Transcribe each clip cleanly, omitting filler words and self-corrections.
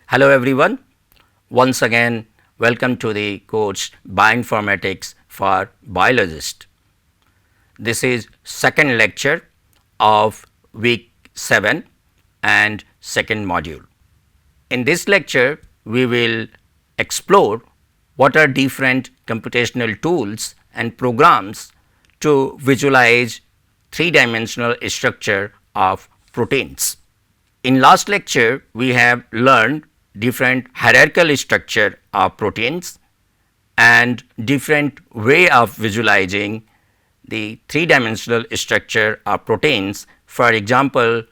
Hello everyone, once again welcome to the course Bioinformatics for Biologists. This is second lecture of week 7 and second module. In this lecture, we will explore what are different computational tools and programs to visualize three-dimensional structure of proteins. In last lecture, we have learned different hierarchical structure of proteins and different way of visualizing the three-dimensional structure of proteins. For example,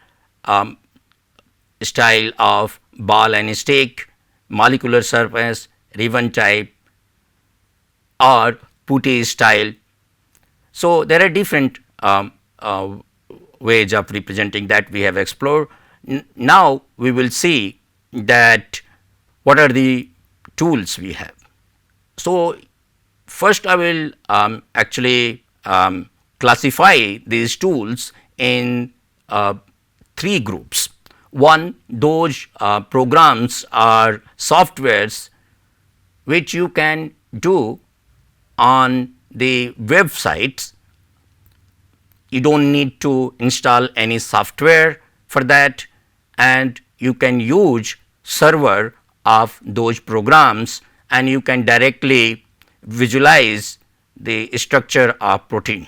style of ball and stick, molecular surface, ribbon type or putty style. So, there are different ways of representing that we have explored. Now, we will see that what are the tools we have. So, first I will actually classify these tools in three groups. One, those programs or softwares which you can do on the websites. You do not need to install any software for that, and you can use server of those programs and you can directly visualize the structure of protein.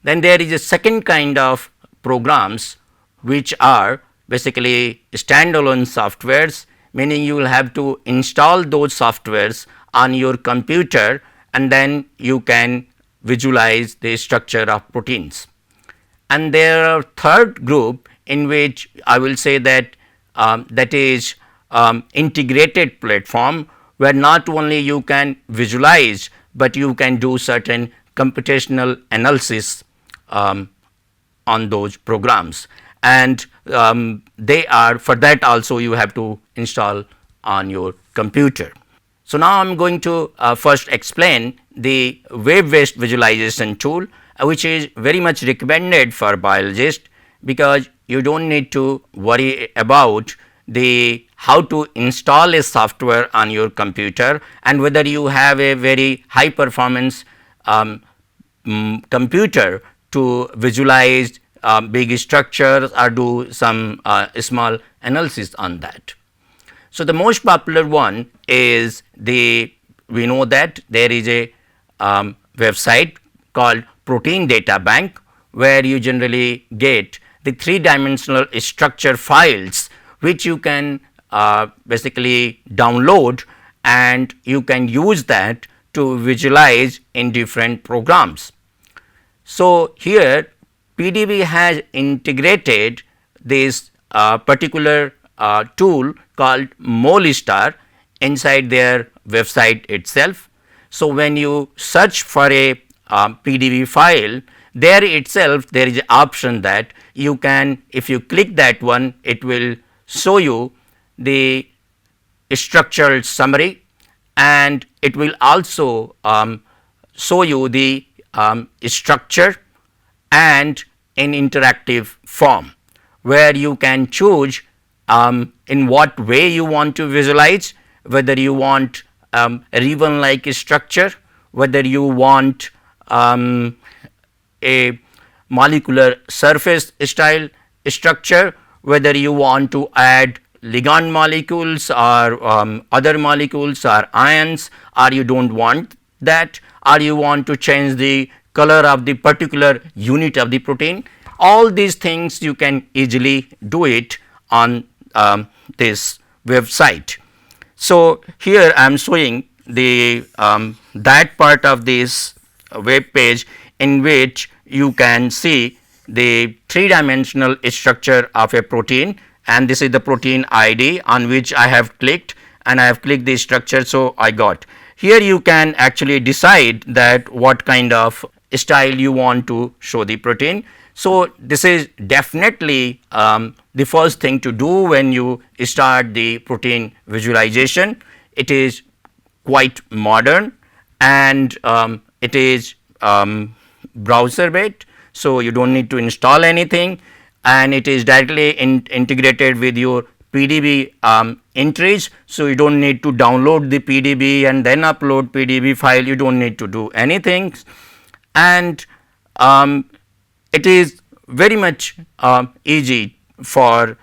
Then there is a second kind of programs which are basically standalone softwares, meaning you will have to install those softwares on your computer and then you can visualize the structure of proteins. And there are third group in which I will say that that is integrated platform, where not only you can visualize, but you can do certain computational analysis on those programs, and they are, for that also you have to install on your computer. So, now I am going to first explain the web based visualization tool, which is very much recommended for biologists, because you do not need to worry about the how to install a software on your computer and whether you have a very high performance computer to visualize big structures or do some small analysis on that. So, the most popular one is we know that there is a website called Protein Data Bank, where you generally get the three-dimensional structure files which you can basically download, and you can use that to visualize in different programs. So, here PDB has integrated this particular tool called MoleStar inside their website itself. So, when you search for a PDB file, there itself there is an option that you can, if you click that one, it will show you the structural summary, and it will also show you the structure and in interactive form, where you can choose in what way you want to visualize, whether you want a ribbon like structure, whether you want a molecular surface style structure, whether you want to add ligand molecules or other molecules or ions, or you do not want that, or you want to change the color of the particular unit of the protein. All these things you can easily do it on this website. So, here I am showing the that part of this web page in which you can see the three-dimensional structure of a protein, and this is the protein ID on which I have clicked, and I have clicked the structure. So, I got here you can actually decide that what kind of style you want to show the protein. So, this is definitely the first thing to do when you start the protein visualization. It is quite modern, and it is browser based. So, you do not need to install anything, and it is directly integrated with your PDB entries. So, you do not need to download the PDB and then upload PDB file, you do not need to do anything, and it is very much easy for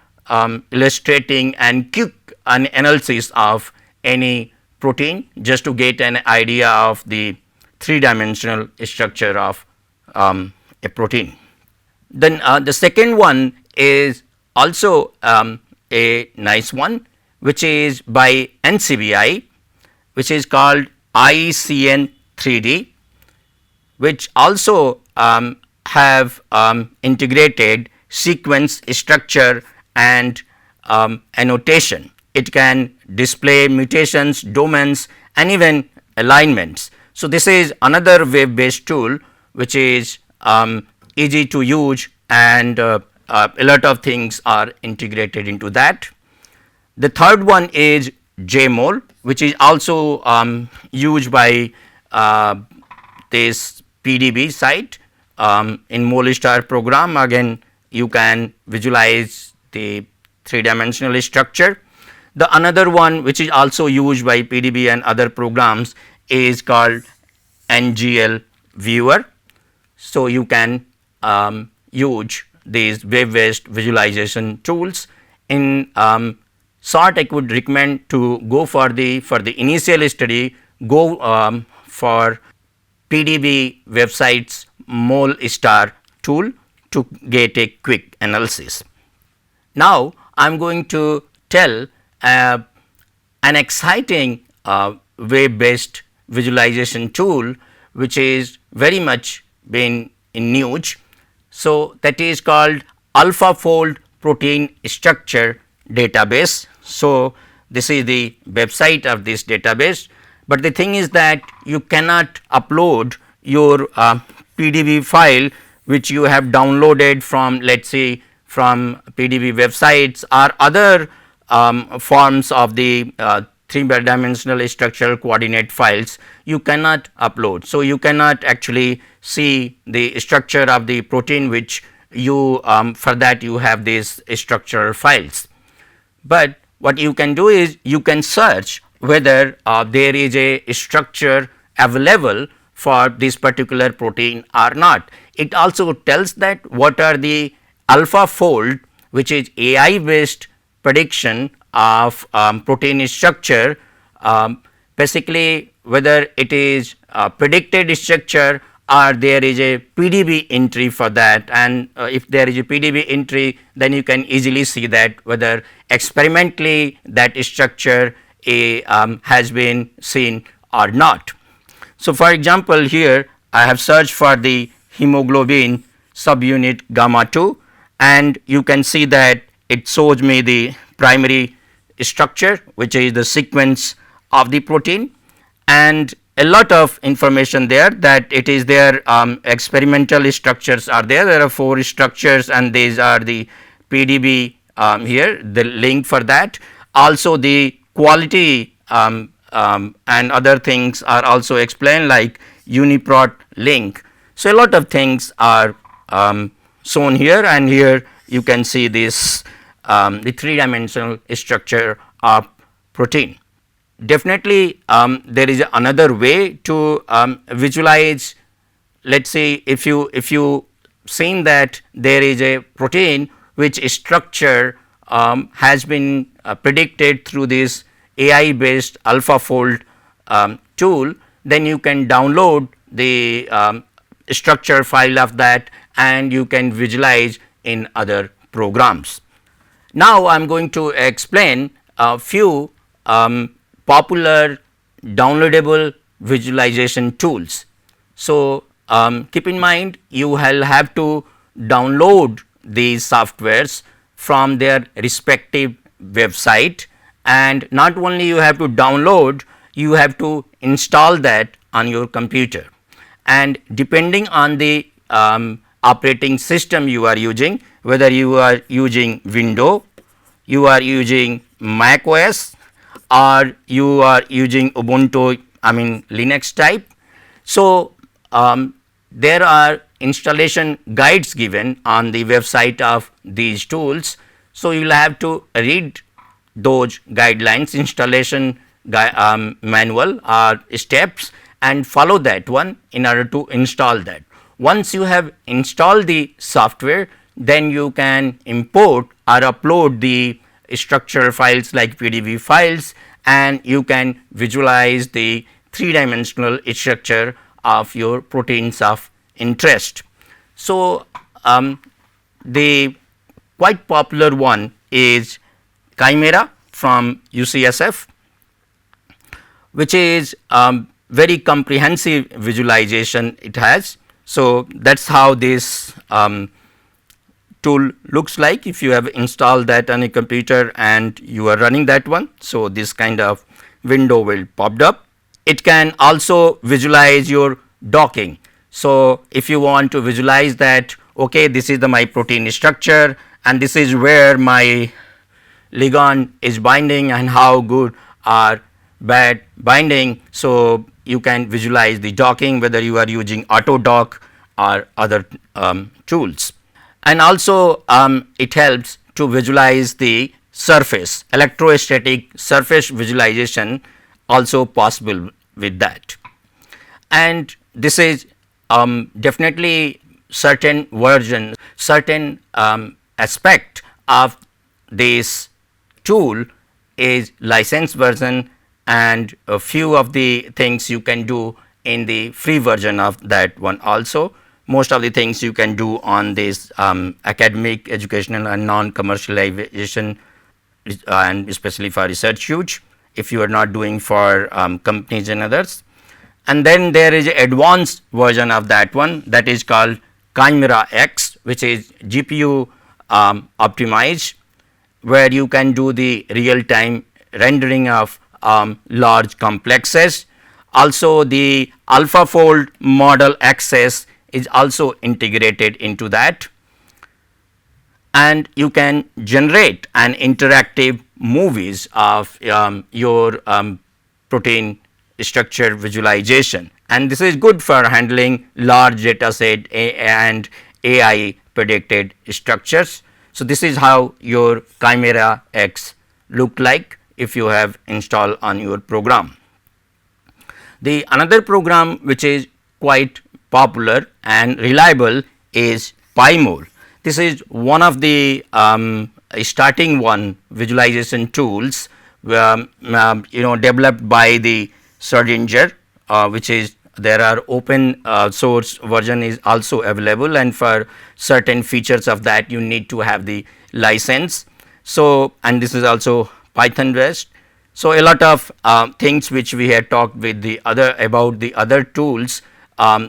illustrating and quick an analysis of any protein, just to get an idea of the three-dimensional structure of a protein. Then the second one is also a nice one, which is by NCBI, which is called ICN 3D, which also have integrated sequence structure and annotation. It can display mutations, domains, and even alignments. So, this is another web based tool which is easy to use, and a lot of things are integrated into that. The third one is JMOL, which is also used by this PDB site in MolStar program. Again, you can visualize the three-dimensional structure. The another one which is also used by PDB and other programs is called NGL Viewer. So, you can use these web based visualization tools. In short, I would recommend to go for the initial study, go for PDB websites MolStar tool to get a quick analysis. Now, I am going to tell an exciting web based visualization tool which is very much been in news. So, that is called AlphaFold Protein Structure Database. So, this is the website of this database, but the thing is that you cannot upload your PDB file which you have downloaded from, let us say, from PDB websites or other forms of the three-dimensional structural coordinate files, you cannot upload. So, you cannot actually see the structure of the protein which you for that you have these structural files. But what you can do is you can search whether there is a structure available for this particular protein or not. It also tells that what are the AlphaFold, which is AI based prediction of protein structure, basically whether it is predicted structure or there is a PDB entry for that, and if there is a PDB entry, then you can easily see that whether experimentally that structure has been seen or not. So, for example, here I have searched for the hemoglobin subunit gamma 2, and you can see that it shows me the primary structure, which is the sequence of the protein, and a lot of information there, that it is there experimental structures are there. There are 4 structures, and these are the PDB here, the link for that. Also the quality and other things are also explained, like UniProt link. So, a lot of things are shown here, and here you can see this the three-dimensional structure of protein. Definitely there is another way to visualize. Let us say if you seen that there is a protein which structure has been predicted through this AI based AlphaFold tool, then you can download the structure file of that and you can visualize in other programs. Now, I am going to explain a few popular downloadable visualization tools. So, keep in mind you will have to download these softwares from their respective website, and not only you have to download, you have to install that on your computer, and depending on the operating system you are using, whether you are using Windows, you are using Mac OS, or you are using Ubuntu, Linux type. So, there are installation guides given on the website of these tools. So, you will have to read those guidelines, installation manual or steps, and follow that one in order to install that. Once you have installed the software, then you can import or upload the structural files like PDF files, and you can visualize the three-dimensional structure of your proteins of interest. So, the quite popular one is Chimera from UCSF, which is very comprehensive visualization it has. So, that is how this tool looks like if you have installed that on a computer and you are running that one. So, this kind of window will popped up. It can also visualize your docking. So, if you want to visualize that, okay, this is the my protein structure and this is where my ligand is binding and how good or bad binding. So, you can visualize the docking whether you are using AutoDock or other tools. And also it helps to visualize the surface, electrostatic surface visualization also possible with that. And this is definitely certain version, certain aspect of this tool is licensed version, and a few of the things you can do in the free version of that one also. Most of the things you can do on this academic, educational and non-commercialization and especially for research use if you are not doing for companies and others. And then there is an advanced version of that one that is called Chimera X, which is GPU optimized, where you can do the real time rendering of large complexes. Also the AlphaFold model access is also integrated into that, and you can generate an interactive movies of your protein structure visualization, and this is good for handling large data set and AI predicted structures. So, this is how your Chimera X look like if you have installed on your program. The another program which is quite popular and reliable is PyMol. This is one of the starting one visualization tools developed by the Schrodinger, which is there are open source version is also available, and for certain features of that you need to have the license. So, and this is also Python based. So, a lot of things which we had talked with the other about the other tools,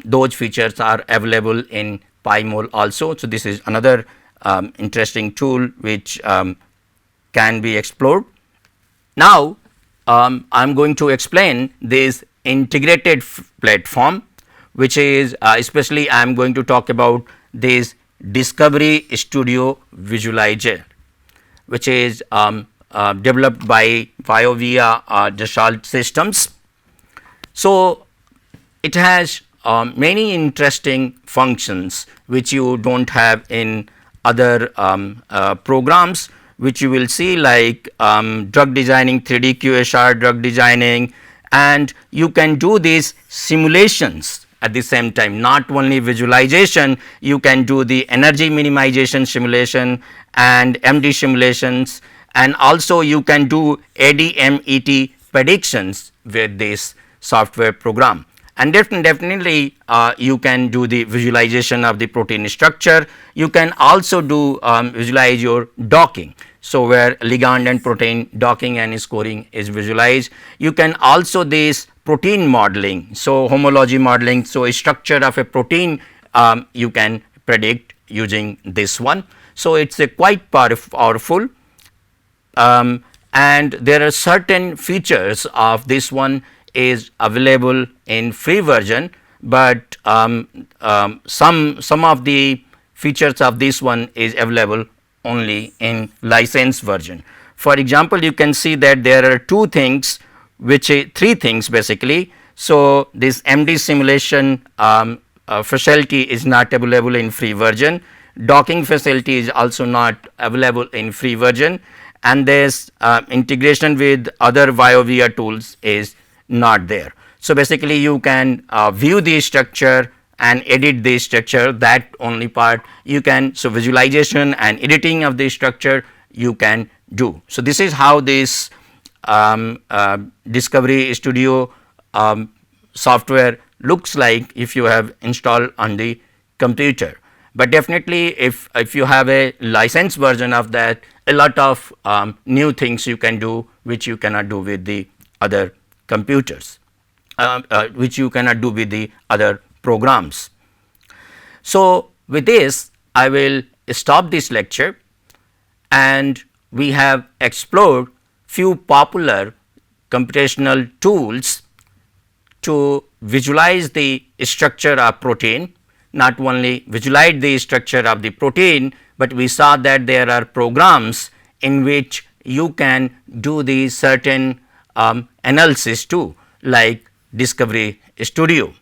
those features are available in PyMol also. So, this is another interesting tool which can be explored. Now, I am going to explain this integrated platform, which is especially I am going to talk about this Discovery Studio Visualizer, which is developed by BioVia Dassault Systems. So, it has many interesting functions which you do not have in other programs, which you will see like drug designing, 3D QSR drug designing, and you can do these simulations at the same time, not only visualization, you can do the energy minimization simulation and MD simulations, and also you can do ADMET predictions with this software program. And definitely you can do the visualization of the protein structure. You can also do visualize your docking. So, where ligand and protein docking and scoring is visualized. You can also this protein modeling. So, homology modeling. So, a structure of a protein you can predict using this one. So, it is a quite powerful, and there are certain features of this one is available in free version, but some of the features of this one is available only in licensed version. For example, you can see that there are two things which three things basically. So, this MD simulation facility is not available in free version, docking facility is also not available in free version, and this integration with other YOVR tools is not there. So, basically you can view the structure and edit the structure, that only part you can. So, visualization and editing of the structure you can do. So, this is how this Discovery Studio software looks like if you have installed on the computer. But definitely if you have a licensed version of that, a lot of new things you can do which you cannot do with the other computers, which you cannot do with the other programs. So, with this I will stop this lecture, and we have explored few popular computational tools to visualize the structure of protein. Not only visualize the structure of the protein, but we saw that there are programs in which you can do the certain analysis too, like Discovery Studio.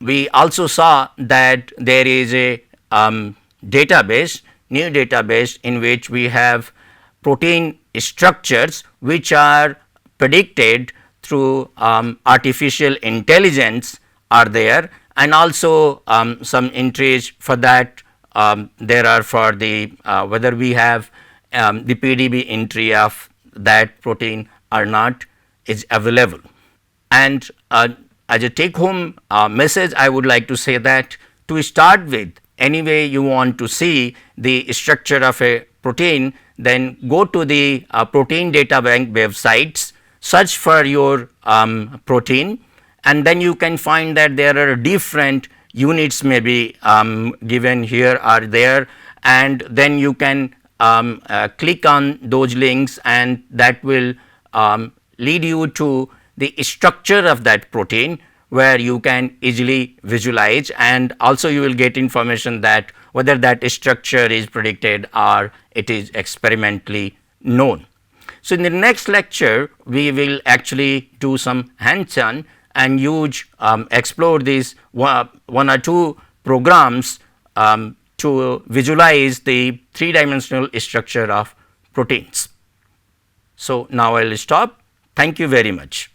We also saw that there is a database, new database, in which we have protein structures which are predicted through artificial intelligence are there, and also some entries for that there are for the whether we have the PDB entry of that protein or not is available. And as a take home message, I would like to say that to start with, anyway you want to see the structure of a protein, then go to the protein data bank websites, search for your protein, and then you can find that there are different units may be given here or there, and then you can click on those links, and that will lead you to the structure of that protein, where you can easily visualize, and also you will get information that whether that structure is predicted or it is experimentally known. So, in the next lecture we will actually do some hands on and use explore these one or two programs to visualize the 3-dimensional structure of proteins. So, now I will stop. Thank you very much.